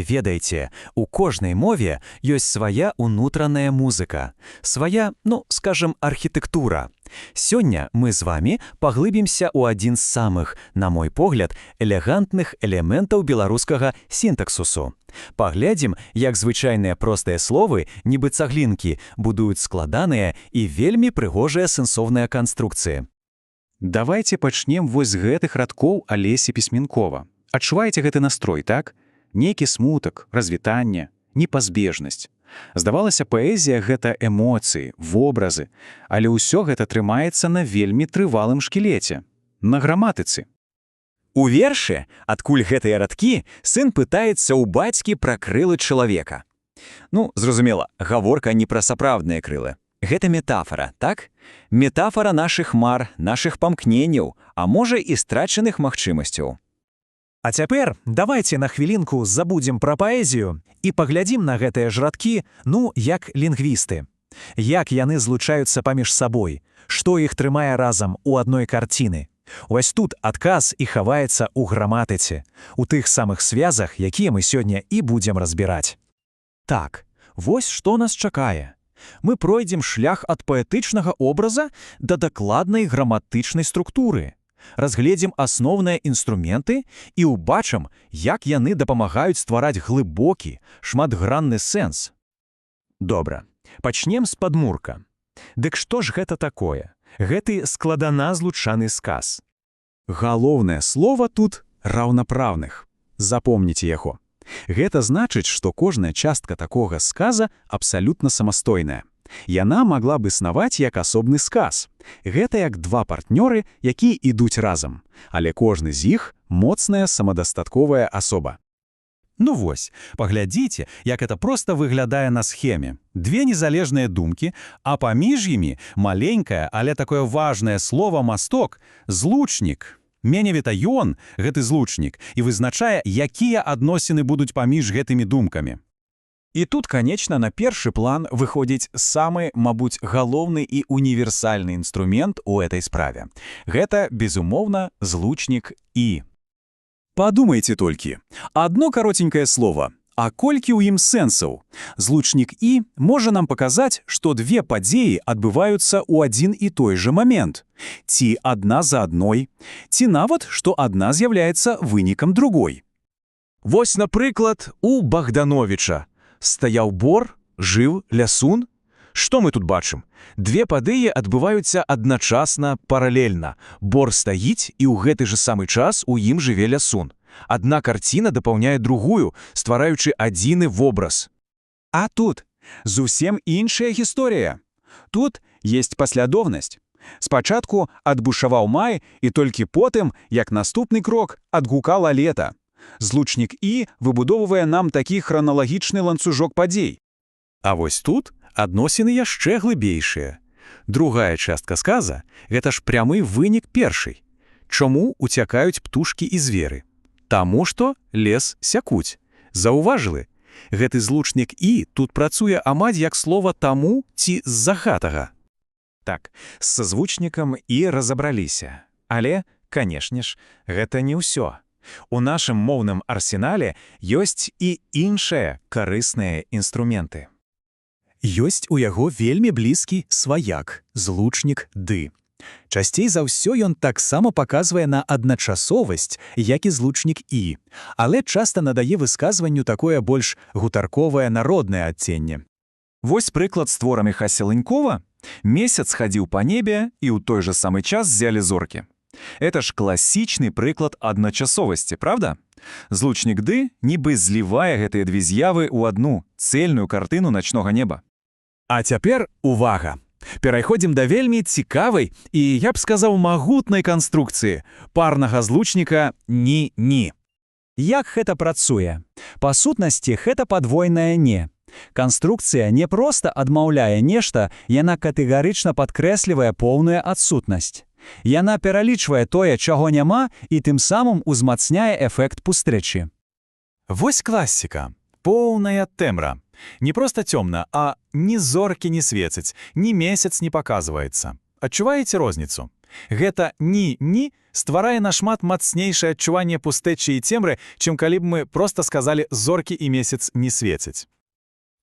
Ведаеце, у кожнай мове ёсць свая ўнутраная музыка, свая, скажем, архітэктура. Сёння мы з вамі паглыбімся ў адзін з самых, на мой погляд, элегантных элементаў беларускага сінтаксусу. Паглядзім, як звычайныя простыя словы, нібы цаглінкі, будуюць складаныя і вельмі прыгожыя сэнсоўныя канструкцыі. Давайте пачнем вось з гэтых радкоў Алесі Пісьменкова. Адчуваеце гэты настрой, так? Нейкі смутак, развітанне, непазбежнасць. Здавалася, паэзія — гэта эмоцыі, вобразы, але ўсё гэта трымаецца на вельмі трывалым шкілеце, на граматыцы. У вершы, адкуль гэтыя радкі, сын пытаецца ў бацькі пра крылы чалавека. Зразумела, гаворка не пра сапраўдныя крылы. Гэта метафора, так? Метафора нашых мар, нашых памкненняў, а можа і страчаных магчымасцяў. А цяпер давайте на хвілінку забудзем пра паэзію і паглядзім на гэтыя ж радкі, як лінгвісты. Як яны злучаюцца паміж сабой, што іх трымае разам у адной карціны. Вось тут адказ і хаваецца ў граматыцы, у тых самых звязах, якія мы сёння і будзем разбіраць. Так, вось што нас чакае. Мы пройдзем шлях ад паэтычнага образа да дакладнай граматычнай структуры. Разгледзім асноўныя інструменты і ўбачым, як яны дапамагаюць ствараць глыбокі, шматгранны сэнс. Добра, пачнем з падмурка. Дык што ж гэта такое? Гэты складаназлучаны сказ. Галоўнае слова тут раўнапраўных. Запомніце яго. Гэта значыць, што кожная частка такога сказа абсалютна самастойная. Яна магла б існаваць як асобны сказ. Гэта як два партнёры, якія ідуць разам, але кожны з іх моцная самадастатковая асоба. Вось, паглядзіце, як это проста выглядае на схеме. Две незалежныя думкі, а паміж імі маленькае, але такое важнае слова «масток» — злучнік. Менавіта ён, гэты злучнік, і вызначае, якія адносіны будуць паміж гэтымі думкамі. І тут, канечна, на першы план выходзіць самы, мабуть, галоўны і універсальны інструмент у этой справе. Гэта, безумоўна, злучнік «і». Падумайце толькі. Адно каротенькае слово, а колькі ў ім сэнсаў? Злучнік «і» можа нам паказаць, што две падзеі адбываюцца ў адзін і той жа момент. Ці адна за адной, ці нават, што адна з'яўляецца вынікам другой. Вось, напрыклад, у Богдановича. Стаяў бор, жыў лясун. Што мы тут бачым? Две падзеі адбываюцца адначасна, паралельна. Бор стаіць, і ў гэты же самы час у ім жыве лясун. Адна карціна дапаўняе другую, ствараючы адзіны вобраз. А тут зусім іншая гісторыя. Тут есть паслядоўнасць. Спачатку адбушаваў май, і толькі потым, як наступны крок, адгукала лета. Злучнік «і» выбудоўвае нам такі храналагічны ланцужок падзей. А вось тут адносіны яшчэ глыбейшыя. Другая частка сказа — гэта ж прямы вынік першай. Чаму уцякаюць птушкі і зверы? Таму што лес сякуць. Заўважылі? Гэты злучнік «і» тут працуе амаль як слова «таму» ці «з-за гэтага». Так, з сазвучнікам «і» разабраліся. Але, канешне ж, гэта не ўсё. У нашым моўным арсенале ёсць і іншыя карысныя інструменты. Ёсць у яго вельмі блізкі сваяк, злучнік «ды». Часцей за ўсё ён таксама паказвае на адначасовасць, як і злучнік «і», але часта надае высказванню такое больш гутарковае народнае адценне. Вось прыклад з творамі Хася-Лынькова. Месяц хадзіў па небе, і ў той жа самы час ззялі зоркі. Это ж класічны прыклад адначасовасці, правда? Злучнік «ды» нібы злівае гэтыя две з'явы ў адну цельную картыну начнога неба. А цяпер увага! Пераходзім да вельмі цікавай і, я б сказаў, магутнай канструкцыі парнага злучніка «ні-ні». Як гэта працуе? Па сутнасці, гэта падвойнае «не». Канструкцыя не проста адмаўляе нешта, яна катэгарычна падкрэслівае поўную адсутнасць. Яна пералічвае тое, чаго няма, і тым самым узмацняе эфект пустрэчы. Вось класіка. Поўная тэмра. Не проста цёмна, а ні зоркі не свецяць, ні месяц не паказваецца. Адчуваеце розніцу? Гэта «ні-ні» стварае нашмат мацнейшае адчуванне пустэчы і цемры, чым калі б мы проста сказалі «зоркі і месяц не свецяць».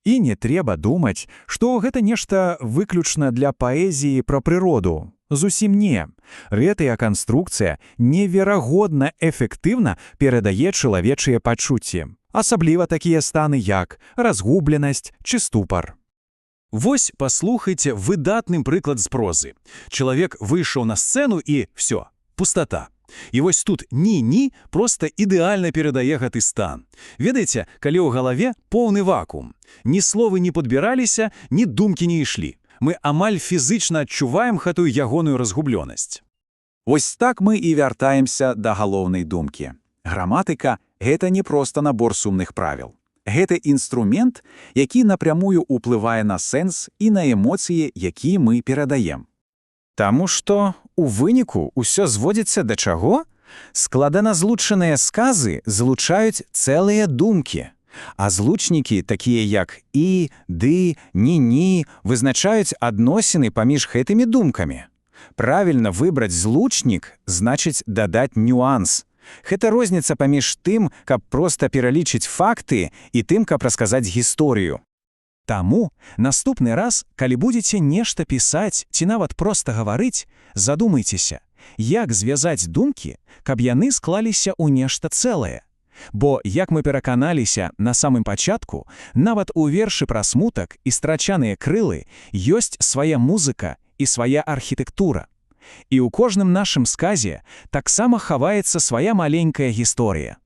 І не трэба думаць, што гэта нешта выключна для паэзіі пра прыроду. Зусім не. Гэтая канструкцыя неверагодна эфектыўна перадае чалавечыя пачуцці. Асабліва такія станы, як разгубленасць ці ступар. Вось паслухайце выдатны прыклад з прозы. Чалавек выйшаў на сцэну і всё, пустата. І вось тут «ні-ні» проста ідэальна перадае гэты стан. Ведаеце, калі ў галаве поўны вакуум. Ні словы не падбіраліся, ні думкі не ішлі. Мы амаль фізычна адчуваем гэтую ягоную разгубленасць. Вось так мы і вяртаемся да галоўнай думкі. Граматыка – гэта не проста набор сумных правіл. Гэта інструмент, які напрямую ўплывае на сэнс і на эмоцыі, якія мы перадаем. Таму што у выніку ўсё зводзіцца да чаго? Складана злучаныя сказы злучаюць цэлыя думкі. А злучнікі, такія як «і», «ды», «ні-ні», вызначаюць адносіны паміж гэтымі думкамі. Правільна выбраць злучнік значыць дадаць нюанс. Гэта розніца паміж тым, каб проста пералічыць факты і тым, каб расказаць гісторыю. Таму наступны раз, калі будзеце нешта пісаць ці нават проста гаварыць, задумайцеся, як звязаць думкі, каб яны склаліся ў нешта цэлае. Бо, як мы пераканаліся на самым пачатку, нават у вершы пра смутак і страчаныя крылы ёсць свая музыка і свая архітэктура. І ў кожным нашым сказе таксама хаваецца свая маленькая гісторыя.